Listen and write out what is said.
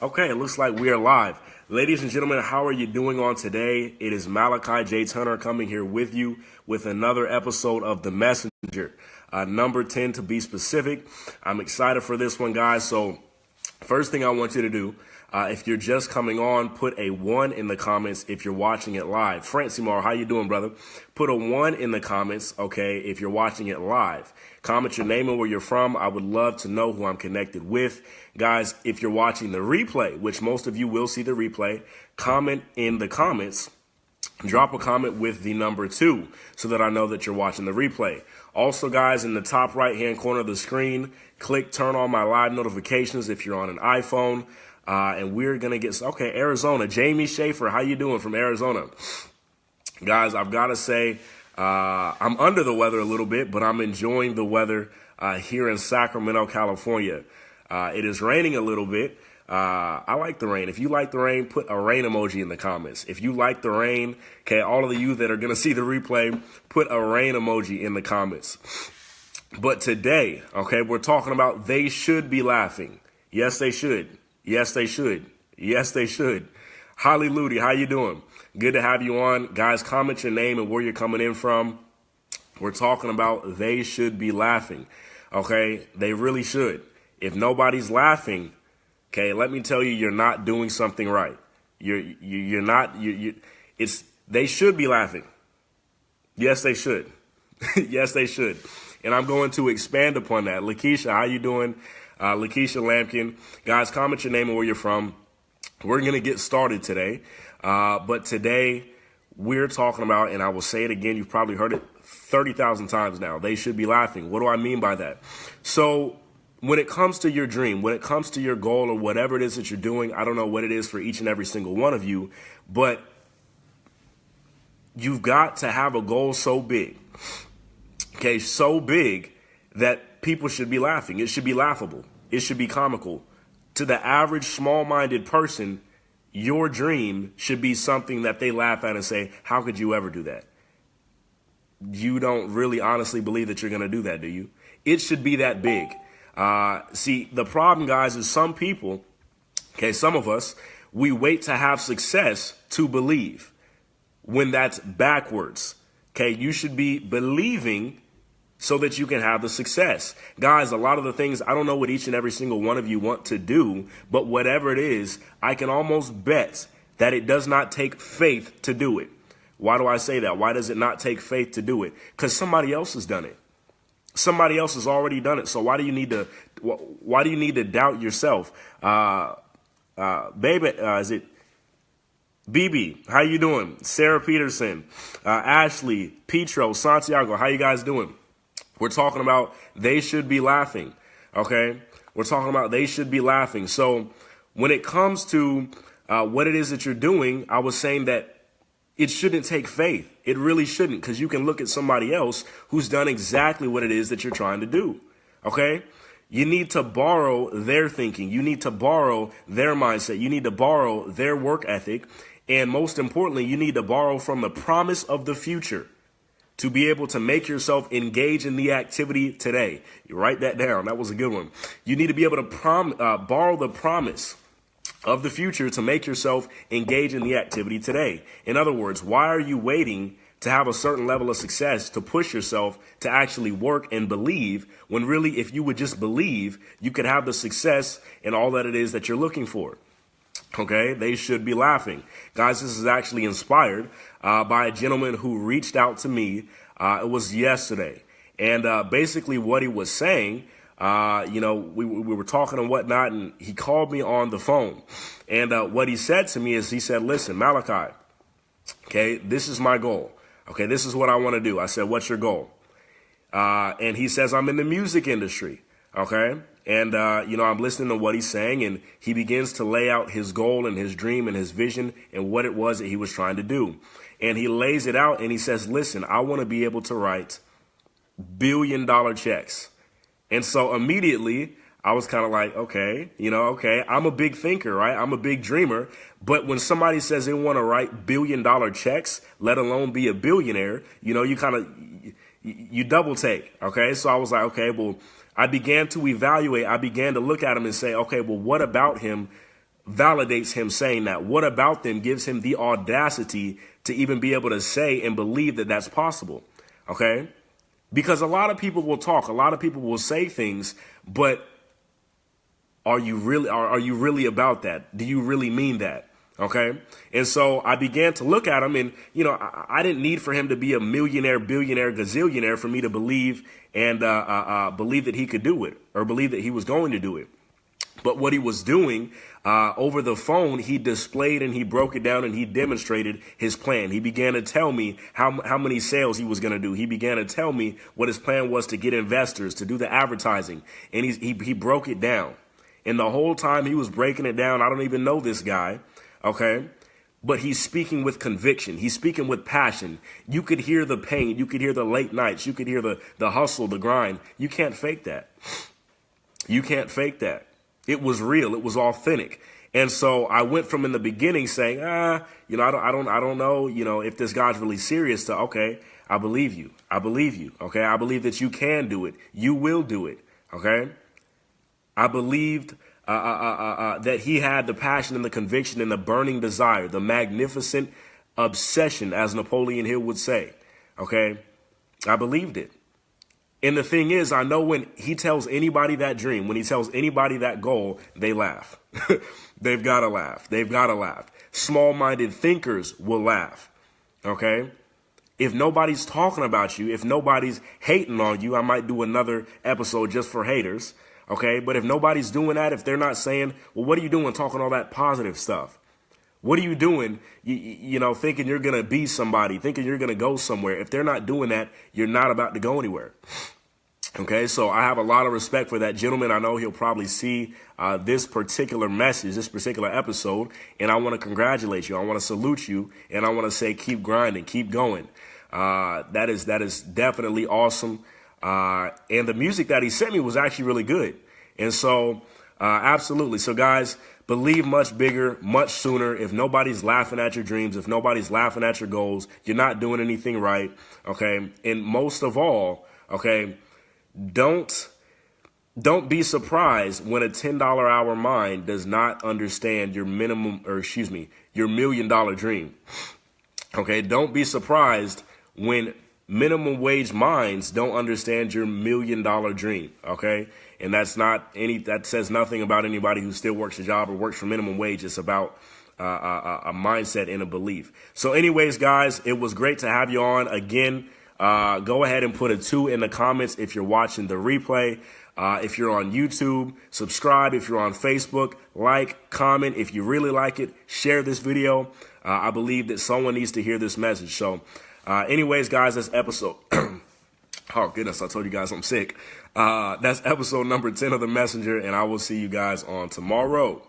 Okay, it looks like we are live. Ladies and gentlemen, how are you doing on today? It is Malachi J. Turner coming here with you with another episode of The Messenger, number 10 to be specific. I'm excited for this one, guys. So first thing I want you to do, if you're just coming on, put a 1 in the comments if you're watching it live. Francimar, how you doing, brother? Put a 1 in the comments, okay, if you're watching it live. Comment your name and where you're from. I would love to know who I'm connected with. Guys, if you're watching the replay, which most of you will see the replay, comment in the comments. Drop a comment with the number 2 so that I know that you're watching the replay. Also, guys, in the top right-hand corner of the screen, click turn on my live notifications if you're on an iPhone. And we're going to get, okay, Arizona. Jamie Schaefer, how you doing from Arizona? Guys, I've got to say, I'm under the weather a little bit, but I'm enjoying the weather here in Sacramento, California. It is raining a little bit. I like the rain. If you like the rain, put a rain emoji in the comments. If you like the rain, okay, all of you that are going to see the replay, put a rain emoji in the comments. But today, okay, we're talking about they should be laughing. Yes, they should. Yes, they should. Yes, they should. Holly Ludi, how you doing? Good to have you on. Guys, comment your name and where you're coming in from. We're talking about they should be laughing. Okay, they really should. If nobody's laughing, okay, let me tell you, you're not doing something right. You're not. It's they should be laughing. Yes, they should. Yes, they should. And I'm going to expand upon that. Lakeisha, how you doing? Lakeisha Lampkin. Guys, comment your name and where you're from. We're going to get started today. But today we're talking about, and I will say it again, you've probably heard it 30,000 times now, they should be laughing. What do I mean by that? So when it comes to your dream, when it comes to your goal or whatever it is that you're doing, I don't know what it is for each and every single one of you, but you've got to have a goal so big, okay, so big that people should be laughing. It should be laughable. It should be comical. To the average small-minded person, your dream should be something that they laugh at and say, how could you ever do that? You don't really honestly believe that you're going to do that, do you? It should be that big. See, the problem, guys, is some people, okay, some of us, we wait to have success to believe when that's backwards. Okay, you should be believing so that you can have the success. Guys, a lot of the things, I don't know what each and every single one of you want to do, but whatever it is, I can almost bet that it does not take faith to do it. Why do I say that? Why does it not take faith to do it? Because somebody else has done it. Somebody else has already done it. So why do you need to doubt yourself? Baby, is it BB? How you doing? Sarah Peterson, Ashley, Petro, Santiago, how you guys doing? We're talking about they should be laughing, okay? We're talking about they should be laughing. So when it comes to what it is that you're doing, I was saying that it shouldn't take faith. It really shouldn't, because you can look at somebody else who's done exactly what it is that you're trying to do, okay? You need to borrow their thinking. You need to borrow their mindset. You need to borrow their work ethic. And most importantly, you need to borrow from the promise of the future to be able to make yourself engage in the activity today. You write that down. That was a good one. You need to be able to borrow the promise of the future to make yourself engage in the activity today. In other words, why are you waiting to have a certain level of success to push yourself to actually work and believe, when really, if you would just believe, you could have the success and all that it is that you're looking for? Okay, they should be laughing. Guys, this is actually inspired by a gentleman who reached out to me. It was yesterday. And basically what he was saying, we were talking and whatnot, and he called me on the phone. And what he said to me is, he said, listen, Malachi, okay, this is my goal. Okay, this is what I want to do. I said, what's your goal? And he says, I'm in the music industry. Okay. And, I'm listening to what he's saying, and he begins to lay out his goal and his dream and his vision and what it was that he was trying to do. And he lays it out and he says, listen, I want to be able to write billion-dollar checks. And so immediately I was kind of like, okay, okay, I'm a big thinker, right? I'm a big dreamer. But when somebody says they want to write billion-dollar checks, let alone be a billionaire, you double take. Okay. So I was like, okay, well, I began to evaluate. I began to look at him and say, okay, well, what about him validates him saying that? What about them gives him the audacity to even be able to say and believe that that's possible? Okay? Because a lot of people will talk, a lot of people will say things, but are you really about that? Do you really mean that? Okay. And so I began to look at him, and, you know, I didn't need for him to be a millionaire, billionaire, gazillionaire for me to believe and believe that he could do it, or believe that he was going to do it. But what he was doing over the phone, he displayed and he broke it down and he demonstrated his plan. He began to tell me how many sales he was going to do. He began to tell me what his plan was to get investors, to do the advertising. And he broke it down. And the whole time he was breaking it down, I don't even know this guy. Okay. But he's speaking with conviction. He's speaking with passion. You could hear the pain. You could hear the late nights. You could hear the hustle, the grind. You can't fake that. You can't fake that. It was real. It was authentic. And so I went from in the beginning saying, you know, I don't know, you know, if this guy's really serious, to, okay, I believe you. I believe you. Okay. I believe that you can do it. You will do it. Okay. I believed that he had the passion and the conviction and the burning desire, the magnificent obsession, as Napoleon Hill would say. Okay. I believed it. And the thing is, I know when he tells anybody that dream, when he tells anybody that goal, they laugh. They've got to laugh. They've got to laugh. Small-minded thinkers will laugh. Okay. If nobody's talking about you, if nobody's hating on you, I might do another episode just for haters. Okay. But if nobody's doing that, if they're not saying, well, what are you doing talking all that positive stuff? What are you doing, you know, thinking you're going to be somebody, thinking you're going to go somewhere? If they're not doing that, you're not about to go anywhere. Okay, so I have a lot of respect for that gentleman. I know he'll probably see this particular message, this particular episode, and I want to congratulate you. I want to salute you, and I want to say keep grinding, keep going. That is definitely awesome. And the music that he sent me was actually really good. And so absolutely. So, guys, believe much bigger, much sooner. If nobody's laughing at your dreams, if nobody's laughing at your goals, you're not doing anything right. Okay. And most of all, okay, don't be surprised when a $10 hour mind does not understand your your $1 million dream. Okay. Don't be surprised when minimum wage minds don't understand your $1 million dream. Okay. And that says nothing about anybody who still works a job or works for minimum wage. It's about a mindset and a belief. So anyways, guys, it was great to have you on again. Go ahead and put a 2 in the comments if you're watching the replay. If you're on YouTube, subscribe. If you're on Facebook, like, comment. If you really like it, share this video. I believe that someone needs to hear this message. So anyways, guys, that's episode. Oh, goodness, I told you guys I'm sick. That's episode number 10 of The Messenger, and I will see you guys on tomorrow.